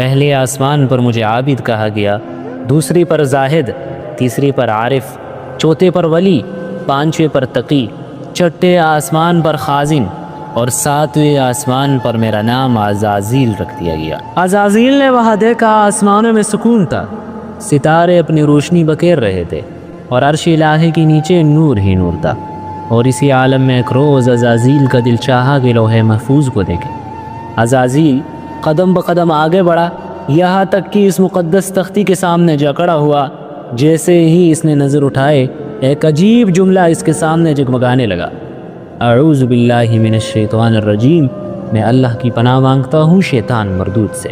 پہلے آسمان پر مجھے عابد کہا گیا، دوسری پر زاہد، تیسری پر عارف، چوتھے پر ولی، پانچویں پر تقی، چھٹے آسمان پر خازن اور ساتویں آسمان پر میرا نام عزازیل رکھ دیا گیا۔ عزازیل نے وہاں دیکھا آسمانوں میں سکون تھا، ستارے اپنی روشنی بکیر رہے تھے اور عرش الہی کے نیچے نور ہی نور تھا۔ اور اسی عالم میں ایک روز عزازیل کا دل چاہا کہ لوح محفوظ کو دیکھے۔ عزازیل قدم بقدم آگے بڑھا، یہاں تک کہ اس مقدس تختی کے سامنے جکڑا ہوا۔ جیسے ہی اس نے نظر اٹھائے، ایک عجیب جملہ اس کے سامنے جگمگانے لگا، اعوذ باللہ من الشیطان الرجیم، میں اللہ کی پناہ مانگتا ہوں شیطان مردود سے۔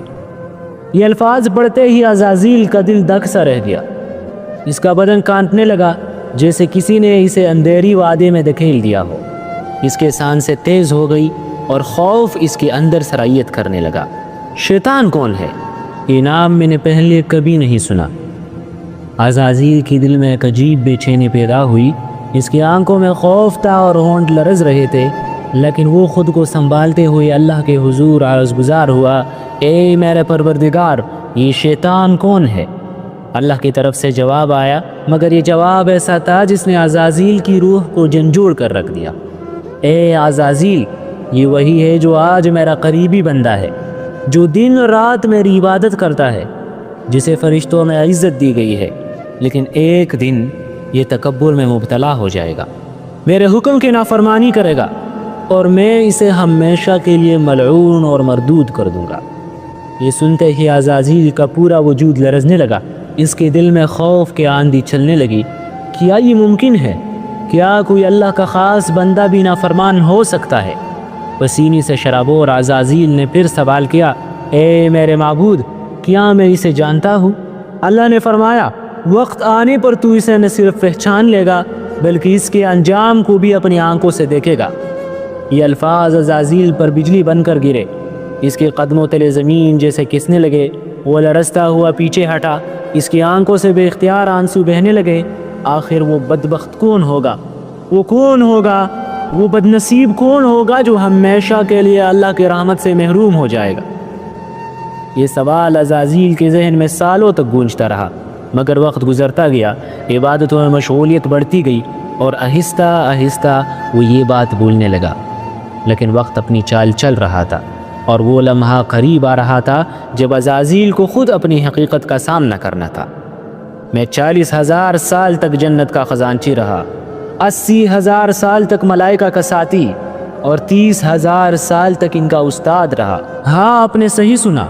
یہ الفاظ پڑھتے ہی عزازیل کا دل دک سا رہ گیا، اس کا بدن کانپنے لگا جیسے کسی نے اسے اندھیری وادی میں دھکیل دیا ہو۔ اس کے سانسیں تیز ہو گئی اور خوف اس کے اندر سرایت کرنے لگا۔ شیطان کون ہے؟ یہ نام میں نے پہلے کبھی نہیں سنا۔ عزازیل کی دل میں ایک عجیب بے چینی پیدا ہوئی، اس کی آنکھوں میں خوف تھا اور ہونٹ لرز رہے تھے، لیکن وہ خود کو سنبھالتے ہوئے اللہ کے حضور عرض گزار ہوا، اے میرے پروردگار، یہ شیطان کون ہے؟ اللہ کی طرف سے جواب آیا، مگر یہ جواب ایسا تھا جس نے عزازیل کی روح کو جھنجھوڑ کر رکھ دیا۔ اے عزازیل، یہ وہی ہے جو آج میرا قریبی بندہ ہے، جو دن رات میری عبادت کرتا ہے، جسے فرشتوں میں عزت دی گئی ہے، لیکن ایک دن یہ تکبر میں مبتلا ہو جائے گا، میرے حکم کی نافرمانی کرے گا، اور میں اسے ہمیشہ کے لیے ملعون اور مردود کر دوں گا۔ یہ سنتے ہی عزازیل کا پورا وجود لرزنے لگا، اس کے دل میں خوف کی آندھی چلنے لگی۔ کیا یہ ممکن ہے؟ کیا کوئی اللہ کا خاص بندہ بھی نافرمان ہو سکتا ہے؟ پسینے سے شرابور عزازیل نے پھر سوال کیا، اے میرے معبود، کیا میں اسے جانتا ہوں؟ اللہ نے فرمایا، وقت آنے پر تو اسے نہ صرف پہچان لے گا بلکہ اس کے انجام کو بھی اپنی آنکھوں سے دیکھے گا۔ یہ الفاظ عزازیل پر بجلی بن کر گرے، اس کے قدموں تلے زمین جیسے کسنے لگے، وہ لرزتا ہوا پیچھے ہٹا، اس کی آنکھوں سے بے اختیار آنسو بہنے لگے۔ آخر وہ بدبخت کون ہوگا؟ وہ کون ہوگا؟ وہ بدنصیب کون ہوگا جو ہمیشہ کے لیے اللہ کی رحمت سے محروم ہو جائے گا؟ یہ سوال عزازیل کے ذہن میں سالوں تک گونجتا رہا، مگر وقت گزرتا گیا، عبادتوں میں مشغولیت بڑھتی گئی اور آہستہ آہستہ وہ یہ بات بولنے لگا۔ لیکن وقت اپنی چال چل رہا تھا اور وہ لمحہ قریب آ رہا تھا جب عزازیل کو خود اپنی حقیقت کا سامنا کرنا تھا۔ میں 40,000 سال تک جنت کا خزانچی رہا، 80,000 سال تک ملائکہ کا ساتھی اور 30,000 سال تک ان کا استاد رہا۔ ہاں، آپ نے صحیح سنا،